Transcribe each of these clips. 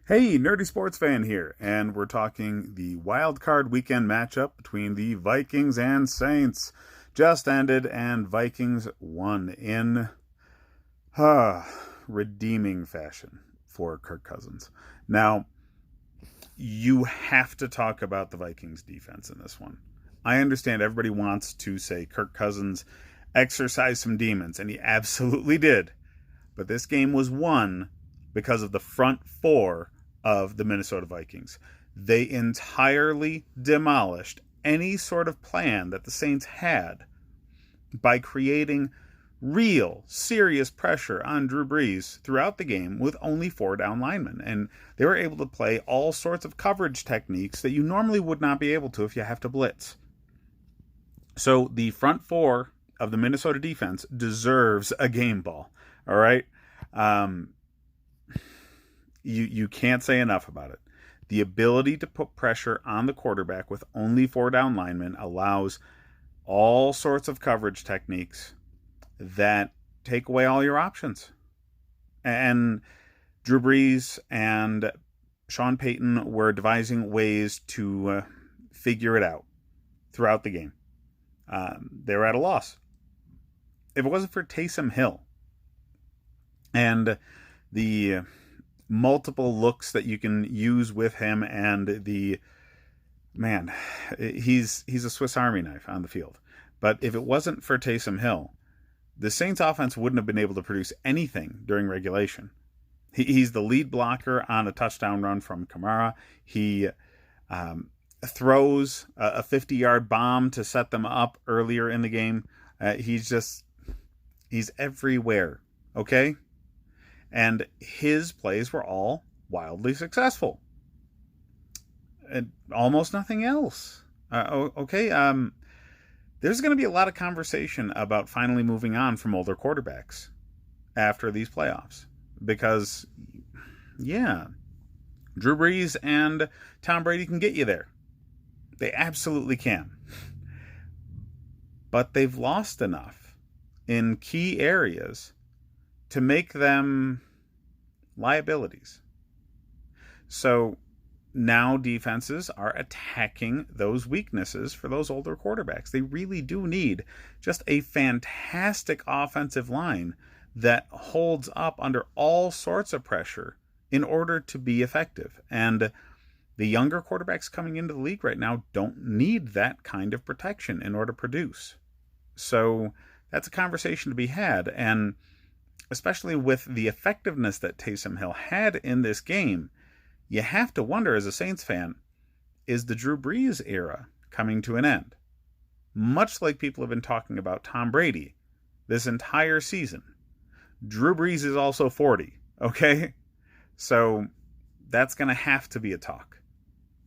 Hey, nerdy sports fan here, and we're talking the wild card weekend matchup between the Vikings and Saints. Just ended, and Vikings won in redeeming fashion for Kirk Cousins. Now, you have to talk about the Vikings defense in this one. I understand everybody wants to say Kirk Cousins exercised some demons, and he absolutely did. But this game was won because of the front four of the Minnesota Vikings. They entirely demolished any sort of plan that the Saints had by creating real, serious pressure on Drew Brees throughout the game with only four down linemen. And they were able to play all sorts of coverage techniques that you normally would not be able to if you have to blitz. So the front four of the Minnesota defense deserves a game ball. All right. You can't say enough about it. The ability to put pressure on the quarterback with only four down linemen allows all sorts of coverage techniques that take away all your options. And Drew Brees and Sean Payton were devising ways to figure it out throughout the game. They were at a loss. If it wasn't for Taysom Hill and the multiple looks that you can use with him, and he's a Swiss Army knife on the field. But if it wasn't for Taysom Hill, the Saints offense wouldn't have been able to produce anything during regulation. He's the lead blocker on a touchdown run from Kamara. He throws a 50-yard bomb to set them up earlier in the game. He's everywhere. Okay? And his plays were all wildly successful. And almost nothing else. Okay. There's going to be a lot of conversation about finally moving on from older quarterbacks after these playoffs. Because, yeah, Drew Brees and Tom Brady can get you there. They absolutely can. But they've lost enough in key areas to make them liabilities. So now defenses are attacking those weaknesses for those older quarterbacks. They really do need just a fantastic offensive line that holds up under all sorts of pressure in order to be effective. And the younger quarterbacks coming into the league right now don't need that kind of protection in order to produce. So that's a conversation to be had. And especially with the effectiveness that Taysom Hill had in this game, you have to wonder as a Saints fan, is the Drew Brees era coming to an end? Much like people have been talking about Tom Brady this entire season. Drew Brees is also 40, okay? So that's going to have to be a talk.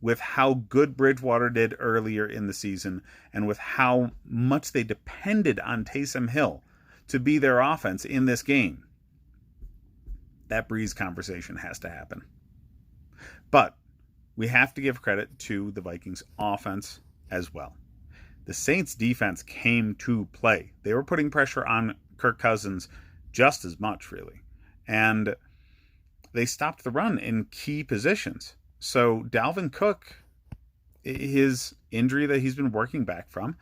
With how good Bridgewater did earlier in the season and with how much they depended on Taysom Hill to be their offense in this game, that Brees conversation has to happen. But we have to give credit to the Vikings offense as well. The Saints defense came to play. They were putting pressure on Kirk Cousins just as much, really. And they stopped the run in key positions. So Dalvin Cook, his injury that he's been working back from,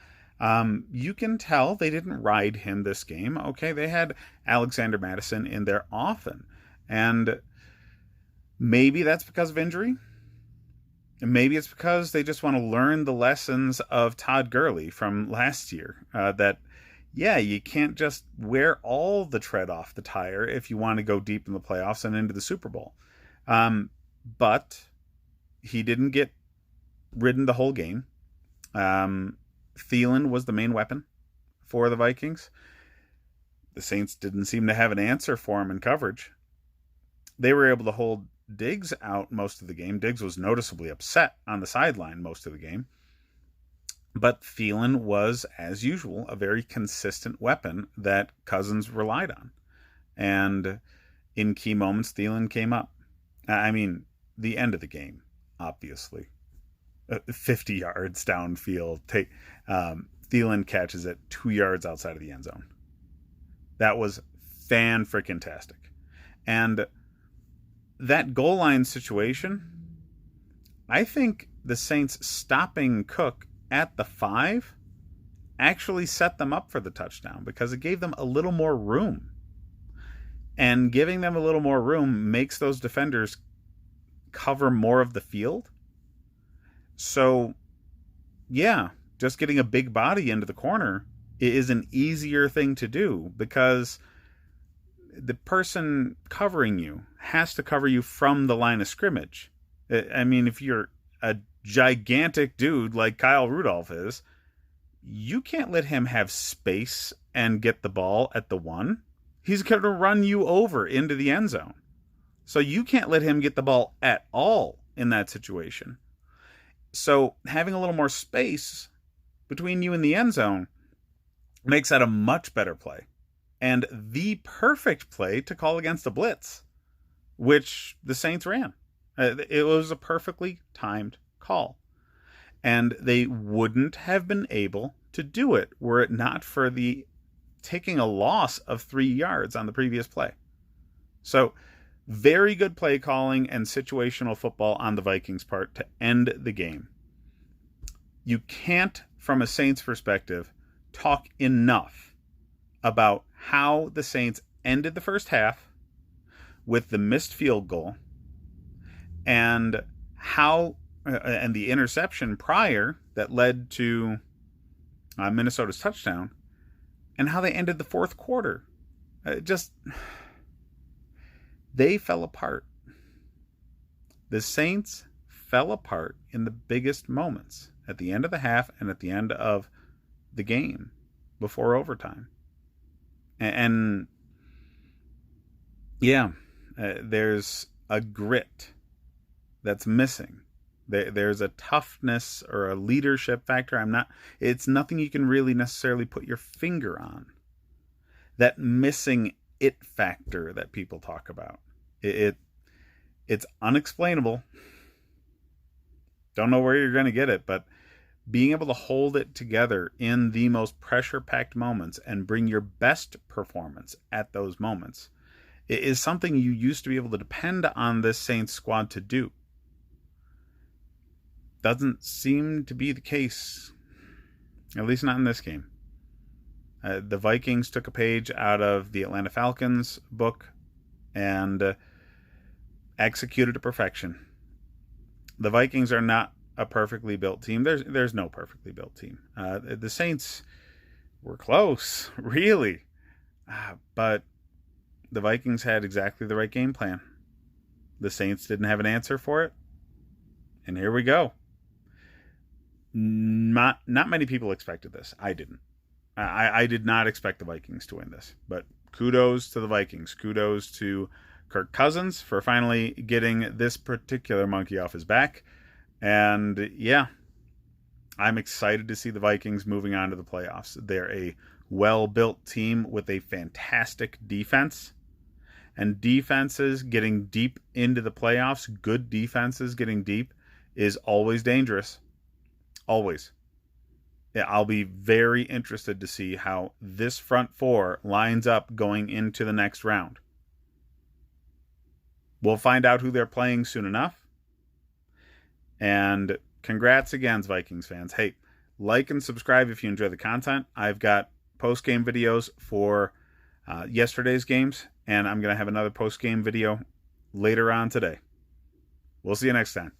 you can tell they didn't ride him this game. Okay, they had Alexander Mattison in there often. And maybe that's because of injury. And maybe it's because they just want to learn the lessons of Todd Gurley from last year. You can't just wear all the tread off the tire if you want to go deep in the playoffs and into the Super Bowl. But he didn't get ridden the whole game. Thielen was the main weapon for the Vikings. The Saints didn't seem to have an answer for him in coverage. They were able to hold Diggs out most of the game. Diggs was noticeably upset on the sideline most of the game. But Thielen was, as usual, a very consistent weapon that Cousins relied on. And in key moments, Thielen came up. I mean, the end of the game, obviously. 50 yards downfield. Thielen catches it 2 yards outside of the end zone. That was fan-freaking-tastic. And that goal line situation, I think the Saints stopping Cook at the 5 actually set them up for the touchdown because it gave them a little more room. And giving them a little more room makes those defenders cover more of the field. So, yeah, just getting a big body into the corner is an easier thing to do because the person covering you has to cover you from the line of scrimmage. I mean, if you're a gigantic dude like Kyle Rudolph is, you can't let him have space and get the ball at the 1. He's going to run you over into the end zone. So you can't let him get the ball at all in that situation. So having a little more space between you and the end zone makes that a much better play. And the perfect play to call against the blitz, which the Saints ran. It was a perfectly timed call. And they wouldn't have been able to do it were it not for the taking a loss of 3 yards on the previous play. So, very good play calling and situational football on the Vikings' part to end the game. You can't, from a Saints perspective, talk enough about how the Saints ended the first half with the missed field goal and how and the interception prior that led to Minnesota's touchdown, and how they ended the fourth quarter. They fell apart. The Saints fell apart in the biggest moments at the end of the half and at the end of the game before overtime. And yeah, there's a grit that's missing. There's a toughness or a leadership factor. It's nothing you can really necessarily put your finger on. That missing it factor that people talk about. It's unexplainable. Don't know where you're going to get it, but being able to hold it together in the most pressure-packed moments and bring your best performance at those moments is something you used to be able to depend on this Saints squad to do. Doesn't seem to be the case, at least not in this game. The Vikings took a page out of the Atlanta Falcons book and executed to perfection. The Vikings are not a perfectly built team. There's no perfectly built team. The Saints were close, really. But the Vikings had exactly the right game plan. The Saints didn't have an answer for it. And here we go. Not many people expected this. I didn't. I did not expect the Vikings to win this. But kudos to the Vikings. Kudos to Kirk Cousins for finally getting this particular monkey off his back. And yeah, I'm excited to see the Vikings moving on to the playoffs. They're a well-built team with a fantastic defense. And defenses getting deep into the playoffs, good defenses getting deep, is always dangerous. Always. Yeah, I'll be very interested to see how this front four lines up going into the next round. We'll find out who they're playing soon enough. And congrats again, Vikings fans. Hey, like and subscribe if you enjoy the content. I've got post-game videos for yesterday's games, and I'm going to have another post-game video later on today. We'll see you next time.